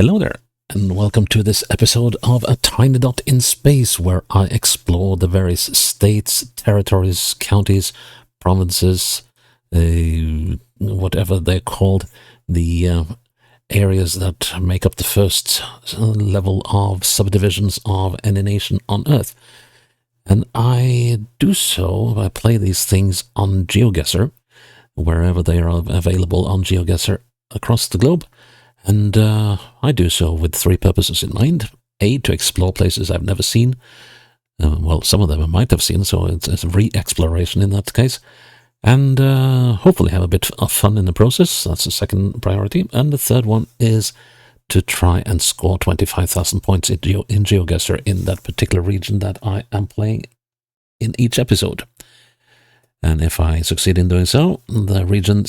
Hello there, and welcome to this episode of A Tiny Dot in Space, where I explore the various states, territories, counties, provinces, whatever they're called, the areas that make up the first level of subdivisions of any nation on Earth. And I do so, I play these things on GeoGuessr, wherever they are available on GeoGuessr across the globe. And I do so with three purposes in mind. A, to explore places I've never seen. Well, some of them I might have seen, so it's a re-exploration in that case. And hopefully have a bit of fun in the process. That's the second priority. And the third one is to try and score 25,000 points in GeoGuessr in that particular region that I am playing in each episode. And if I succeed in doing so, the region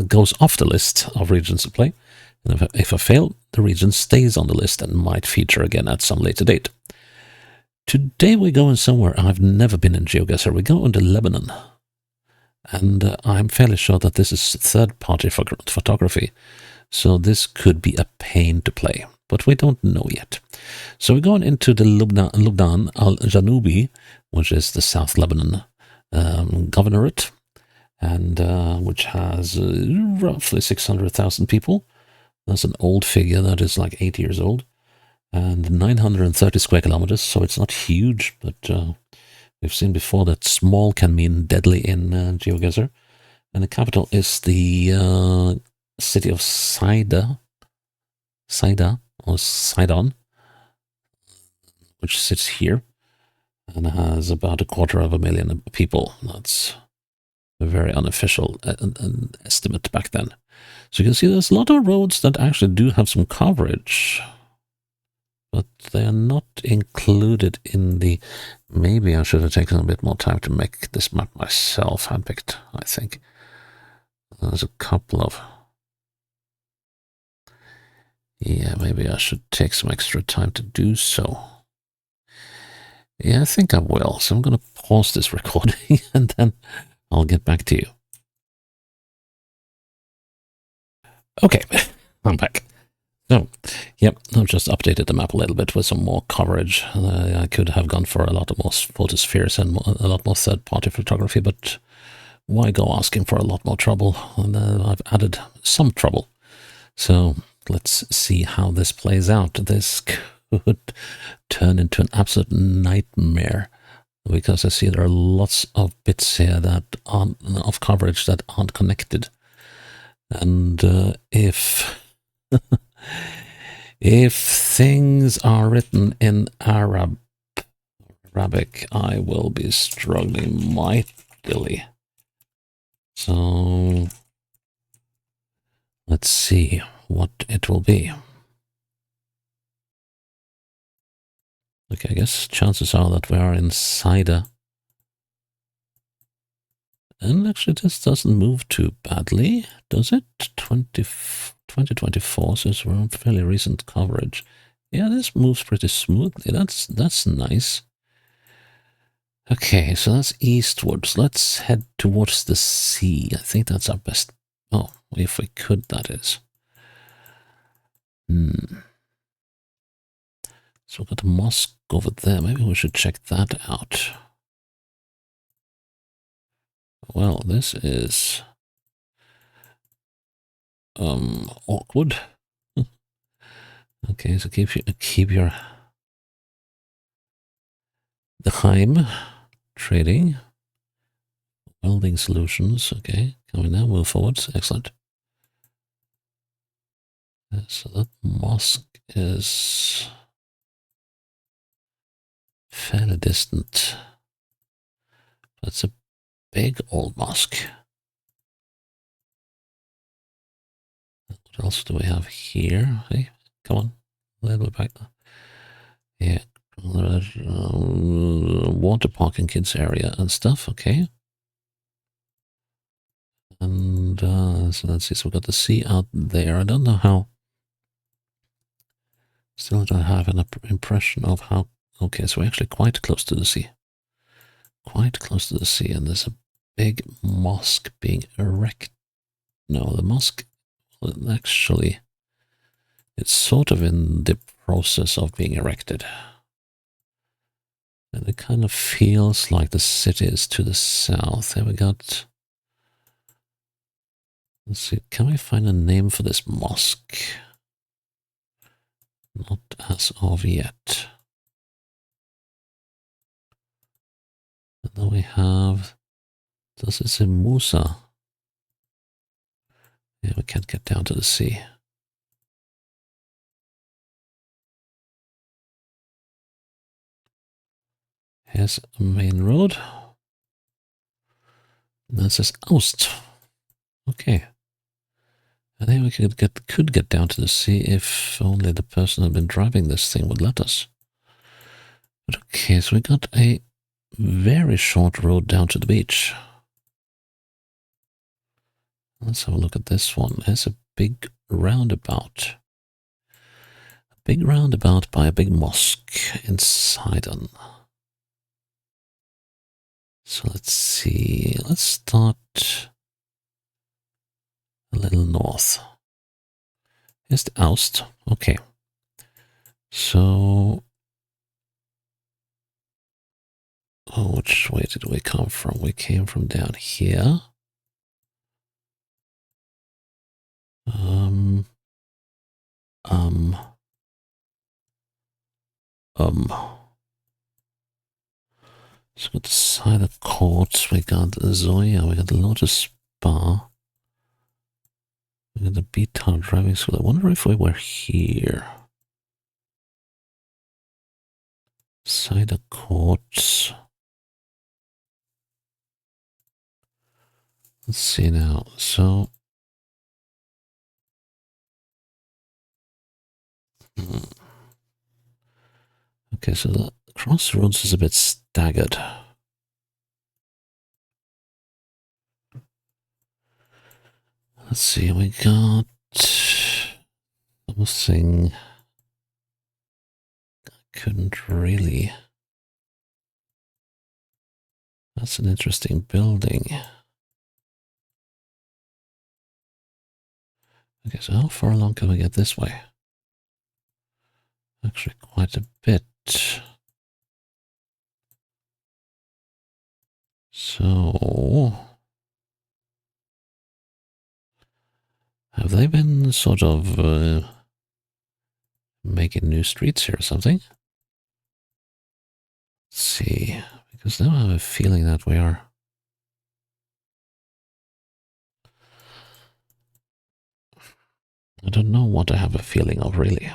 goes off the list of regions to play. And if I fail, the region stays on the list and might feature again at some later date. Today we're going somewhere I've never been in GeoGuessr. We're going to Lebanon. And I'm fairly sure that this is third-party photography, so this could be a pain to play, but we don't know yet. So we're going into the Lubnan al-Janubi, which is the South Lebanon governorate, and which has roughly 600,000 people. That's an old figure that is like 8 years old, and 930 square kilometers, so it's not huge, but we've seen before that small can mean deadly in GeoGuessr. And the capital is the city of Saida, or Sidon, which sits here, and has about 250,000 people. That's a very unofficial estimate back then. So you can see there's a lot of roads that actually do have some coverage, but they are not included in the... Maybe I should have taken a bit more time to make this map myself, handpicked, I think. There's a couple of... Yeah, maybe I should take some extra time to do so. Yeah, I think I will. So I'm going to pause this recording and then I'll get back to you. Okay, I'm back. So, yep, I've just updated the map a little bit with some more coverage. I could have gone for a lot more photospheres and a lot more third-party photography, but why go asking for a lot more trouble? And I've added some trouble. So let's see how this plays out. This could turn into an absolute nightmare, because I see there are lots of bits here that aren't, of coverage that aren't connected. And if if things are written in Arabic, I will be struggling mightily. So let's see what it will be. Okay, I guess chances are that we are in Saida. And actually this doesn't move too badly, does it? 2024, so it's around fairly recent coverage. Yeah, this moves pretty smoothly. That's nice. Okay, so that's eastwards. Let's head towards the sea. I think that's our best... Oh, if we could, that is. So we've got a mosque over there. Maybe we should check that out. Well, this is awkward. Okay, so keep your the Heim trading welding solutions. Okay, can we now move forwards? Excellent. So that mosque is fairly distant. That's a big old mosque. What else do we have here? Hey, come on, a little bit back. Yeah, water park and kids area and stuff. Okay. And so let's see. So we've got the sea out there. I don't know how. Still don't have an impression of how. Okay, so we're actually quite close to the sea. Quite close to the sea, and there's a big mosque being erected. No, the mosque will actually It's sort of in the process of being erected. And it kind of feels like the city is to the south. Here we got... Let's see, can we find a name for this mosque? Not as of yet. And then we have... Does it say Musa? Yeah, we can't get down to the sea. Here's a main road. And that says Oust. Okay. I think we could get down to the sea if only the person who had been driving this thing would let us. But okay, so we got a very short road down to the beach. Let's have a look at this one. There's a big roundabout. A big roundabout by a big mosque in Sidon. So let's see. Let's start a little north. Here's the Oust. Okay. So... Oh, which way did we come from? We came from down here. Um... So we got the Cider Court, we got Zoya, we got the Lotus Spa, we got the B-Town Driving School. I wonder if we were here. Cider Court. Let's see now. So... Okay, so the crossroads is a bit staggered. Let's see, we got something I couldn't really. That's an interesting building. Okay, so how far along can we get this way? Actually, quite a bit. So, have they been sort of making new streets here or something? Let's see, because now I have a feeling that we are... I don't know what I have a feeling of, really.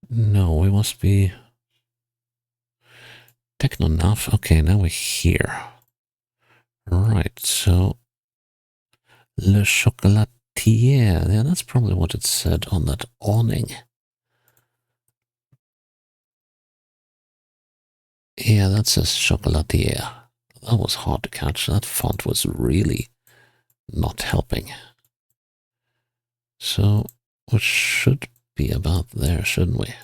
No, we must be... Technonav. Okay, now we're here. Right, so... Le Chocolatier. Yeah, that's probably what it said on that awning. Yeah, that says Chocolatier. That was hard to catch. That font was really not helping. So, we should be about there, shouldn't we?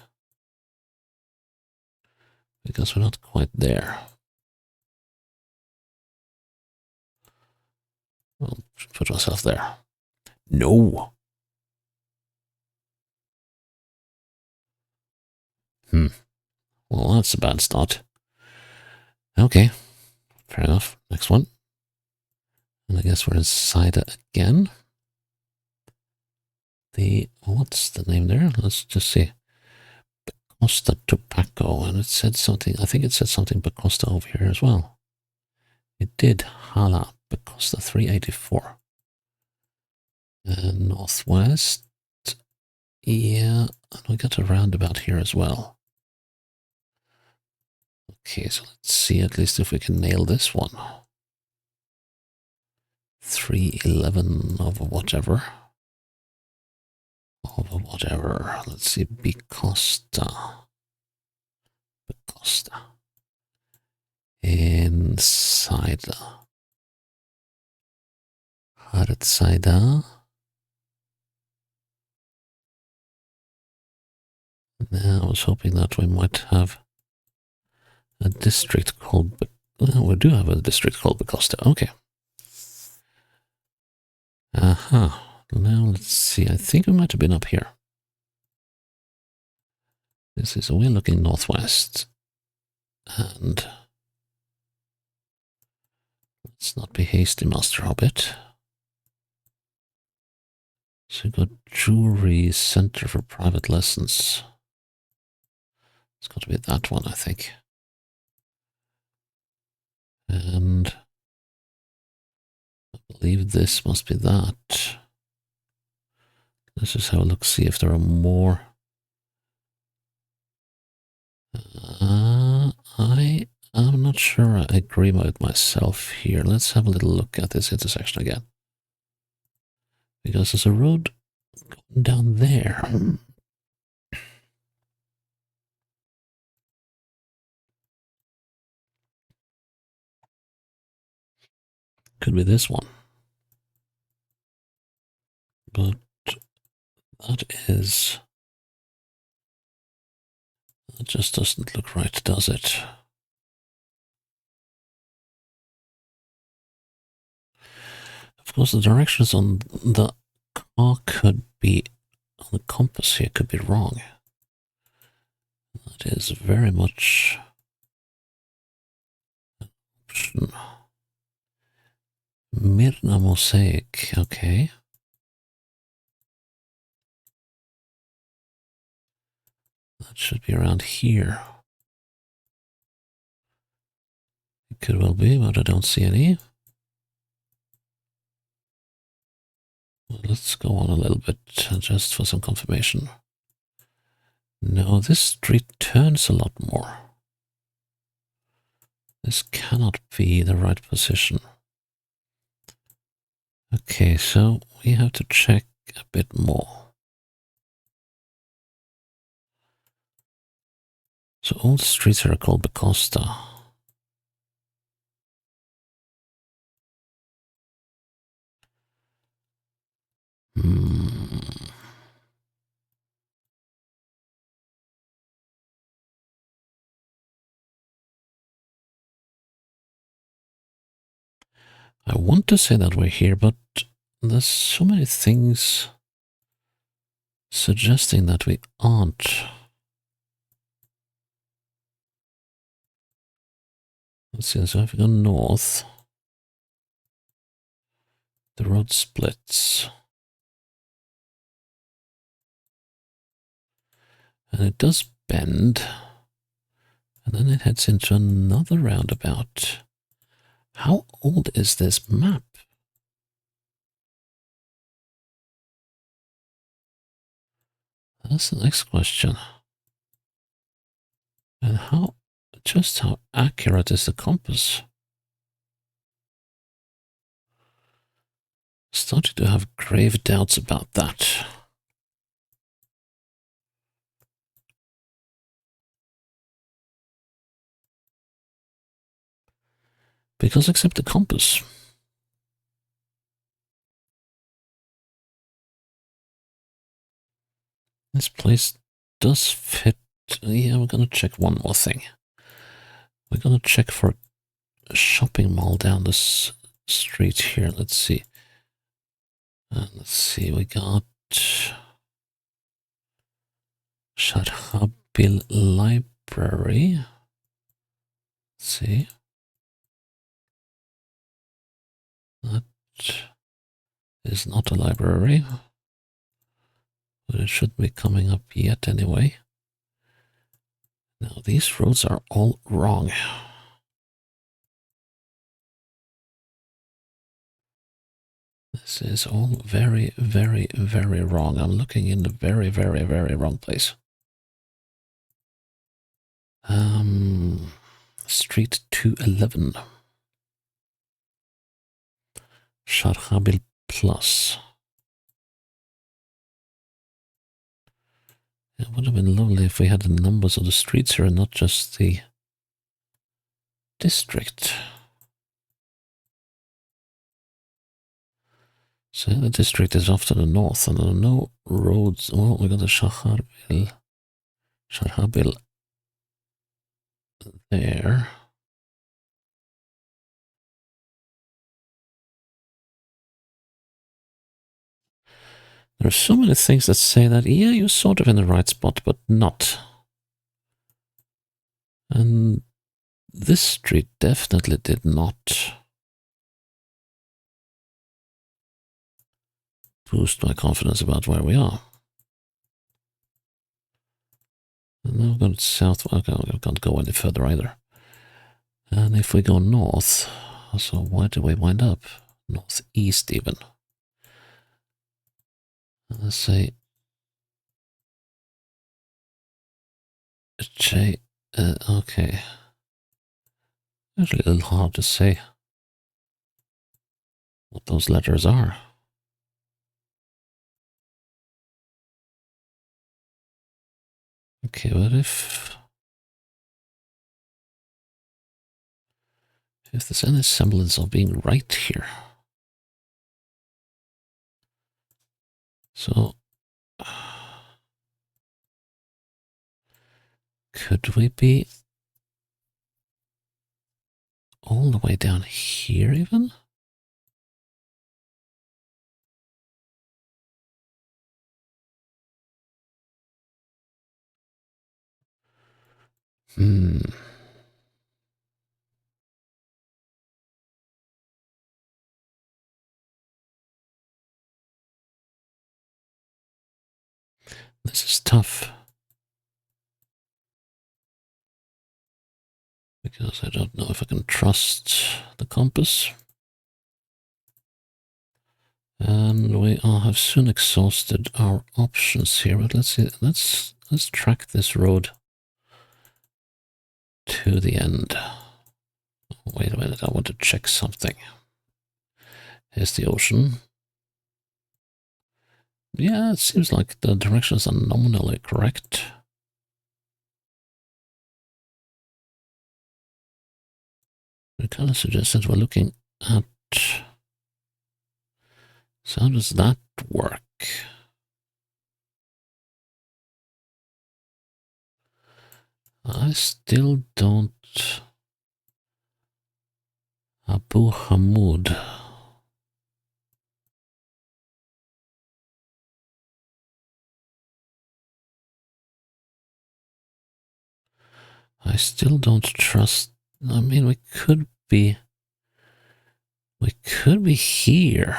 Because we're not quite there. I'll put myself there. No! Well, that's a bad start. Okay, fair enough. Next one. And I guess we're inside it again. What's the name there? Let's just see. Bacosta Tobacco, and it said something, I think it said something Bacosta over here as well. It did. Hala, Bacosta 384. And northwest. Yeah, and we got a roundabout here as well. Okay, so let's see at least if we can nail this one. 311 of whatever. Let's see, Bacosta. Inside. Hartsida. Now I was hoping that we might have a district called... Well, we do have a district called Bacosta. Okay. Aha. Now let's see. I think we might have been up here. This is, we're looking northwest. And let's not be hasty, Master Hobbit. So we got Jewelry Center for Private Lessons. It's got to be that one, I think. And I believe this must be that. Let's just have a look, see if there are more. I'm not sure I agree with myself here. Let's have a little look at this intersection again. Because there's a road going down there. Could be this one. But that just doesn't look right, does it? Of course, the directions on the car could be, on the compass here could be wrong. That is very much an option. Mirna Mosaic, okay. That should be around here. It could well be, but I don't see any. Well, let's go on a little bit, just for some confirmation. No, this street turns a lot more. This cannot be the right position. Okay, so we have to check a bit more. So all the streets are called Becosta. I want to say that we're here, but there's so many things suggesting that we aren't. Let's see, so if we go north, the road splits. And it does bend. And then it heads into another roundabout. How old is this map? That's the next question. And how accurate is the compass? Starting to have grave doubts about that. Because except the compass. This place does fit. Yeah, we're gonna check one more thing. We're gonna check for a shopping mall down this street here. Let's see. Let's see, we got Sharhabil Library. Let's see. That is not a library. But it should be coming up yet anyway. Now these roads are all wrong. This is all very, very, very wrong. I'm looking in the very, very, very wrong place. Street 211. Sharhabil Plus. It would have been lovely if we had the numbers of the streets here and not just the district. So the district is off to the north and there are no roads. Well, we got the Sharhabil there. There are so many things that say that, yeah, you're sort of in the right spot, but not. And this street definitely did not boost my confidence about where we are. And now we've gone south. Okay, we can't go any further either. And if we go north, so where do we wind up? Northeast even. Let's say J. Okay. Actually, a little hard to say what those letters are. Okay, but if there's any semblance of being right here. So could we be all the way down here even? This is tough. Because I don't know if I can trust the compass. And we have soon exhausted our options here, but let's see, let's track this road to the end. Wait a minute, I want to check something. Here's the ocean. Yeah, it seems like the directions are nominally correct. It kind of suggests that we're looking at... So how does that work? I still don't... Abu Hamud. I still don't trust... I mean, we could be here.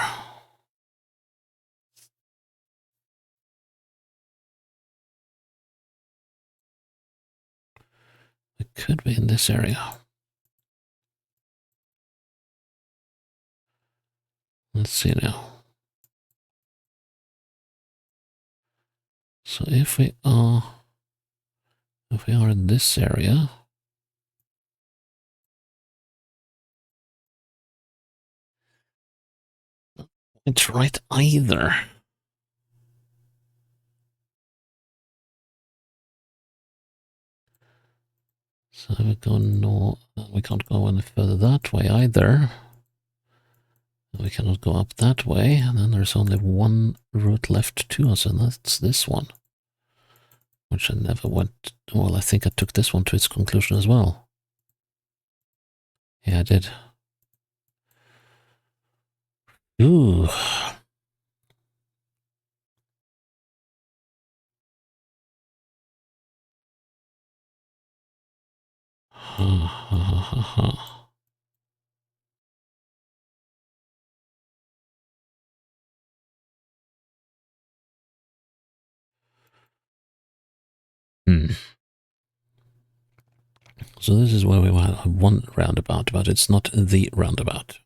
We could be in this area. Let's see now. So if we are in this area, it's right either. So we go north. We can't go any further that way either. We cannot go up that way, and then there's only one route left to us, and that's this one. Which I never went... Well, I think I took this one to its conclusion as well. Yeah, I did. Ooh. So this is where we have one roundabout, but it's not the roundabout.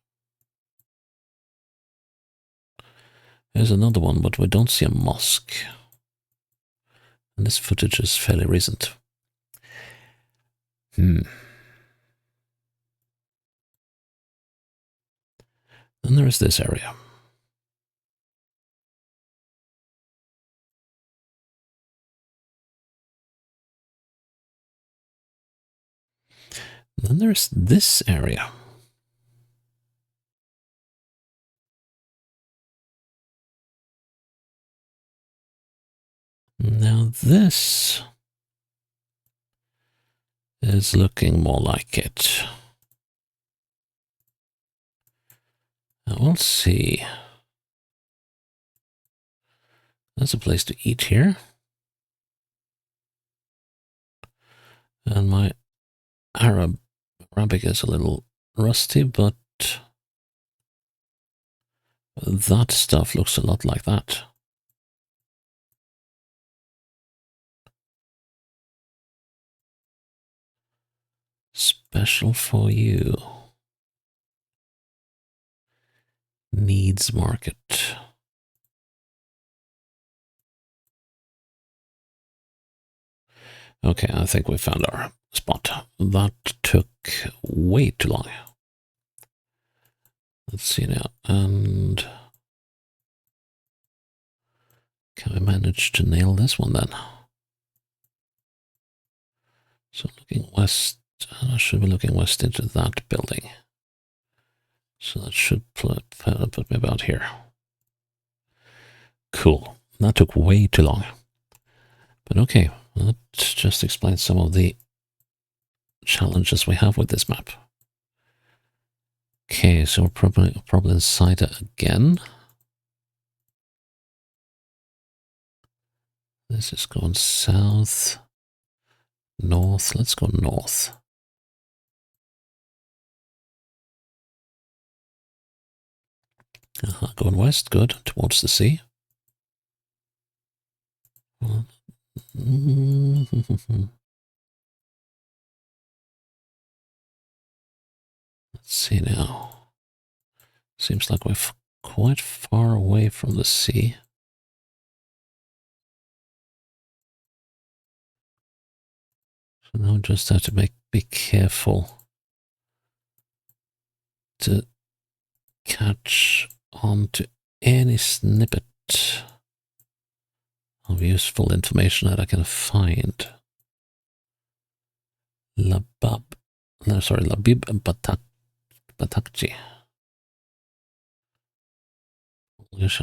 There's another one, but we don't see a mosque. And this footage is fairly recent. Then there is this area. Then there's this area. Now this is looking more like it. Now we'll see. There's a place to eat here. And my Arabic is a little rusty, but that stuff looks a lot like that. Special for you. Needs market. Okay, I think we found our spot. That took way too long. Let's see now. And can we manage to nail this one then? So looking west, I should be looking west into that building. So that should put me about here. Cool. That took way too long. But okay, that just explains some of the challenges we have with this map. Okay, so we're probably inside it again. This is going south, north. Let's go north. Going west, good, towards the sea. Let's see now. Seems like we're quite far away from the sea. So now we just have to be careful to catch on to any snippet of useful information that I can find. Labib Batakji. Polish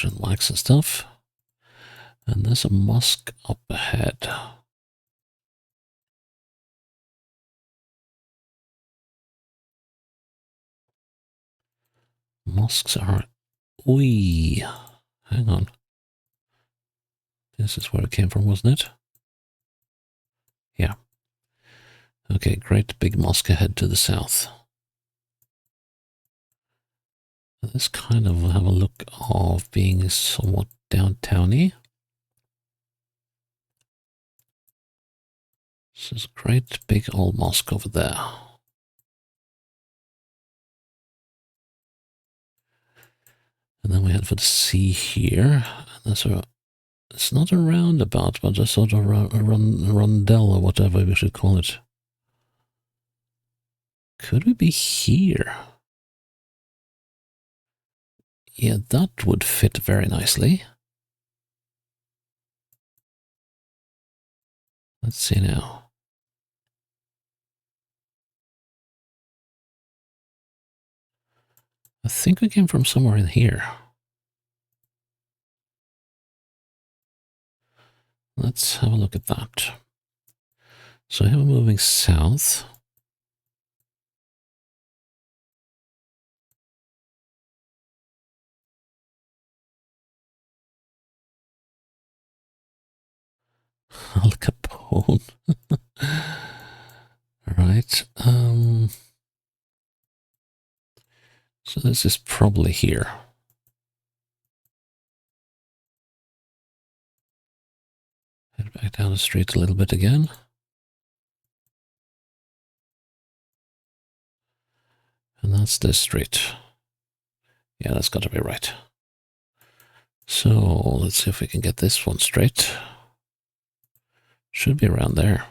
and wax and stuff. And there's a mosque up ahead. Mosques are... Oi! Hang on. This is where it came from, wasn't it? Yeah. Okay, great big mosque ahead to the south. Let's kind of have a look of being somewhat downtowny. This is a great big old mosque over there. And then we head for the sea here. And that's it's not a roundabout, but a sort of a rondel or whatever we should call it. Could we be here? Yeah, that would fit very nicely. Let's see now. I think we came from somewhere in here. Let's have a look at that. So here we're moving south. Al Capone. Right. So this is probably here. Head back down the street a little bit again. And that's this street. Yeah, that's got to be right. So let's see if we can get this one straight. Should be around there.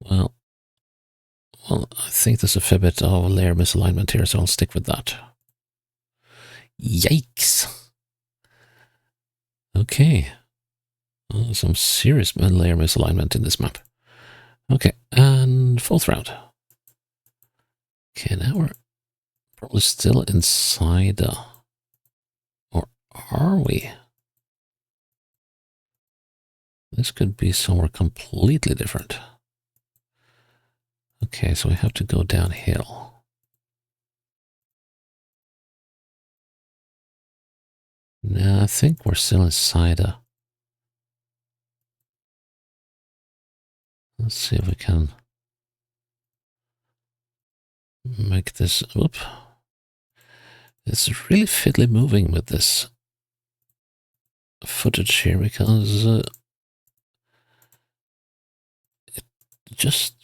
Well, I think there's a fair bit of layer misalignment here, so I'll stick with that. Yikes! Okay. Some serious layer misalignment in this map. Okay, and fourth round. Okay, now we're probably still inside. Or are we? This could be somewhere completely different. Okay, so we have to go downhill. No, I think we're still inside a... Let's see if we can make this... Whoop. It's really fiddly moving with this footage here because it just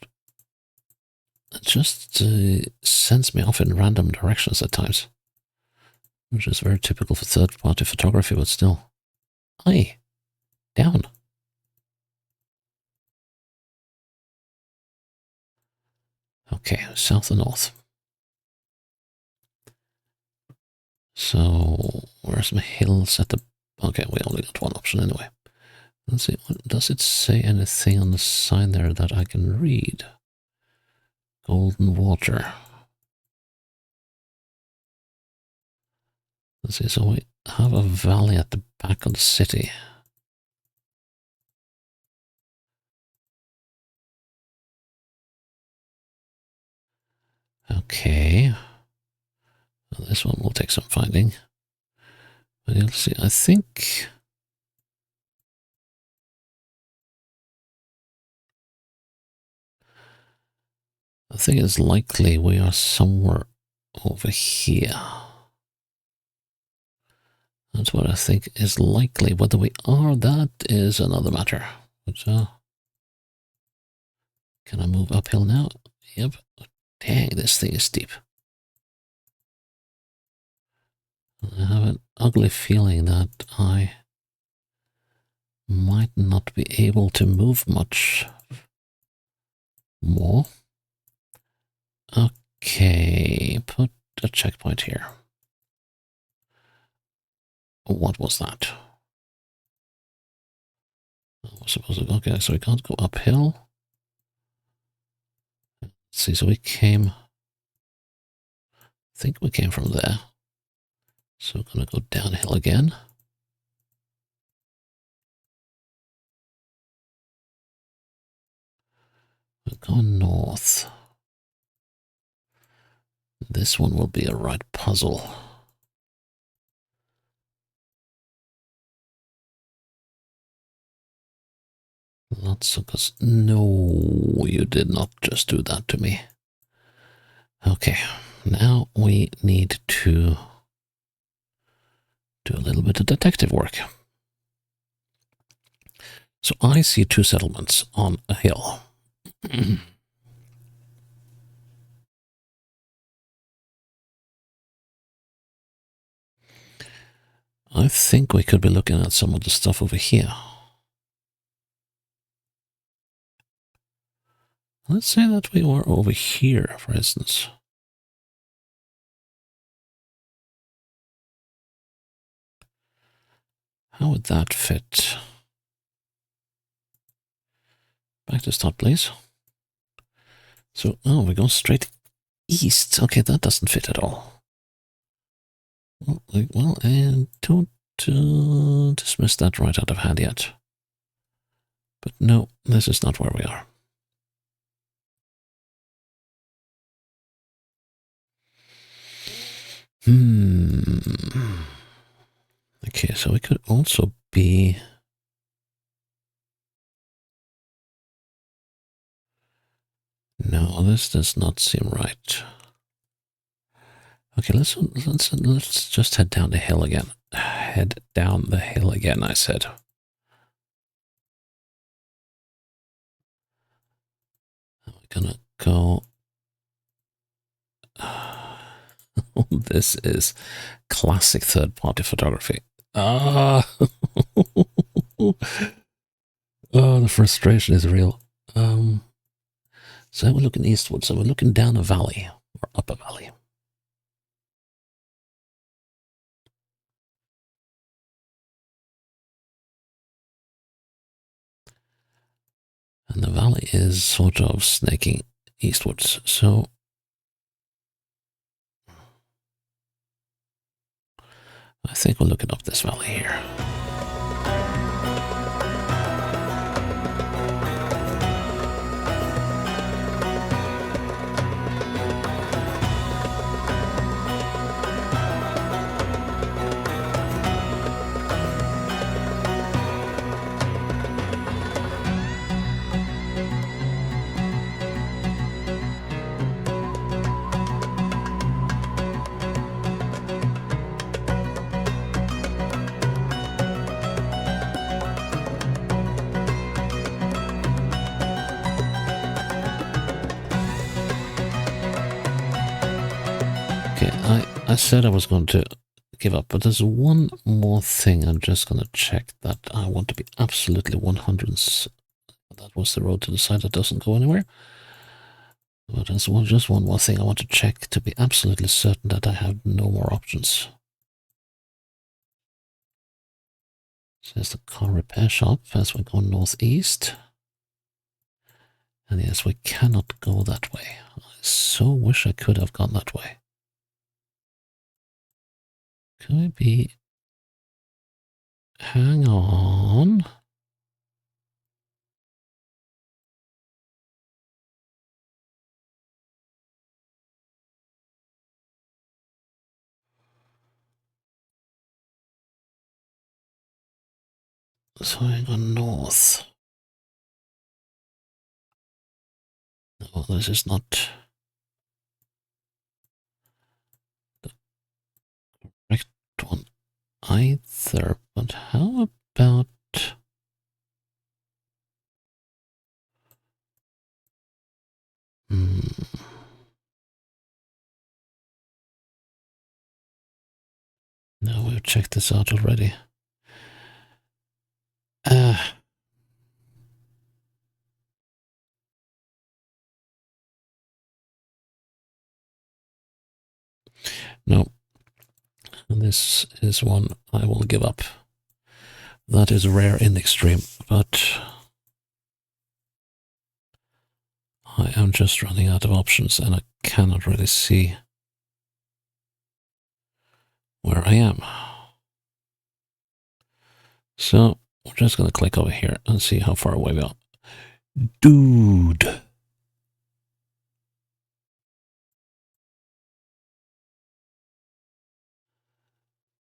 sends me off in random directions at times, which is very typical for third-party photography, but still. Aye, down. Okay, south and north. So, where's my hills at the... Okay, we only got one option anyway. Let's see, does it say anything on the sign there that I can read? Golden water. Let's see, so we have a valley at the back of the city. Okay. Well, this one will take some finding. But you'll see, I think it's likely we are somewhere over here. That's what I think is likely. Whether we are, that is another matter. But, can I move uphill now? Yep. Dang, this thing is steep. I have an ugly feeling that I might not be able to move much more. Okay, put a checkpoint here. What was that? I was supposed to... Okay, so we can't go uphill. Let's see, so we came... I think we came from there. So we're going to go downhill again. We're going north. This one will be a right puzzle. Lots of... No, you did not just do that to me. Okay, now we need to do a little bit of detective work. So I see two settlements on a hill. I think we could be looking at some of the stuff over here. Let's say that we were over here, for instance. How would that fit? Back to start, please. So, oh, we're going straight east. Okay, that doesn't fit at all. Well, and don't dismiss that right out of hand yet. But no, this is not where we are. Okay, so we could also be... No, this does not seem right. Okay, let's just head down the hill again. Head down the hill again, I said. We're gonna go... This is classic third-party photography. Ah! Oh, the frustration is real. So we're looking eastward, so we're looking down a valley, or up a valley. And the valley is sort of snaking eastwards, so... I think we're looking up this valley here. I said I was going to give up, but there's one more thing I'm just going to check that I want to be absolutely 100. That was the road to the side that doesn't go anywhere. But there's just one more thing I want to check to be absolutely certain that I have no more options. So there's the car repair shop as we go northeast. And yes, we cannot go that way. I so wish I could have gone that way. Could it be... Hang on. So I go north. No, this is not the correct one either. But how about... No, we've checked this out already. No. This is one I will give up. That is rare in extreme, but I am just running out of options and I cannot really see where I am. So we're just going to click over here and see how far away we are. Dude!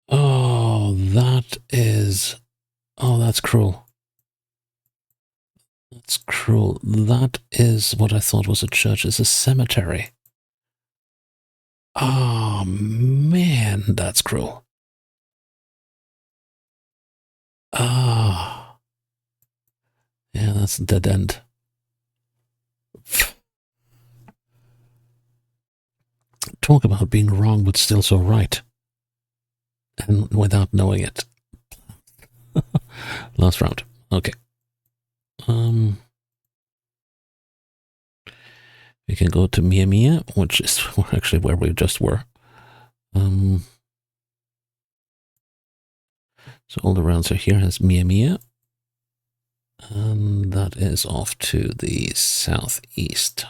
Oh, that is... Oh, that's cruel. That's cruel. That is what I thought was a church. It's a cemetery. Oh, man, that's cruel. Ah. Yeah, that's a dead end. Talk about being wrong but still so right. And without knowing it. Last round. Okay. We can go to Mia Mia, which is actually where we just were. So all the rounds are here has Mia Mia. And that is off to the southeast.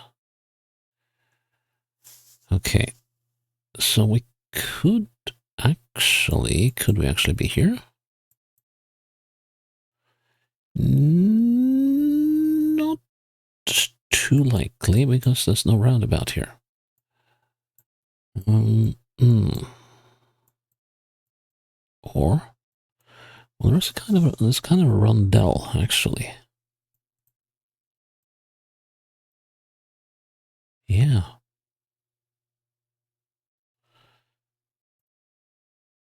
Okay. So we could actually... Could we actually be here? Not too likely, because there's no roundabout here. Or... Well, there's kind of a rondel, actually. Yeah.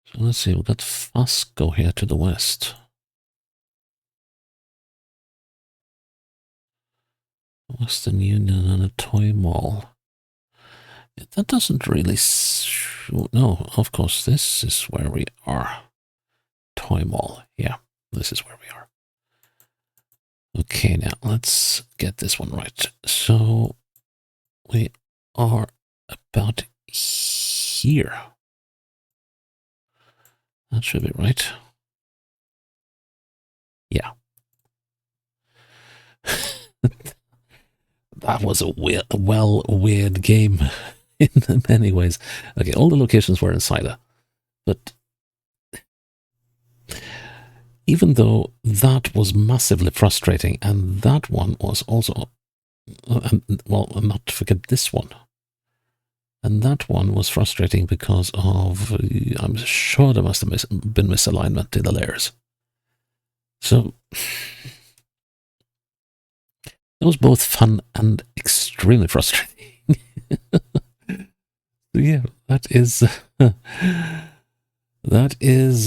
So let's see, we've got Fusco here to the west. Western Union and a toy mall. That doesn't really... No, of course, this is where we are. Toy mall. Yeah, this is where we are. Okay, now let's get this one right. So we are about here. That should be right. Yeah. That was a weird game in many ways. Okay, all the locations were in Sida, but even though that was massively frustrating, and that one was also, well, not to forget this one. And that one was frustrating because of, I'm sure there must have been misalignment in the layers. So, it was both fun and extremely frustrating. Yeah, that is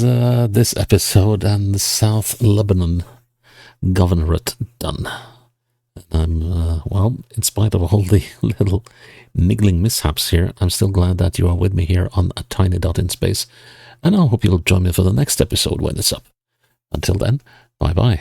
this episode and the South Lebanon Governorate done. Well, in spite of all the little niggling mishaps here, I'm still glad that you are with me here on a tiny dot in space, and I hope you'll join me for the next episode when it's up. Until then, bye bye.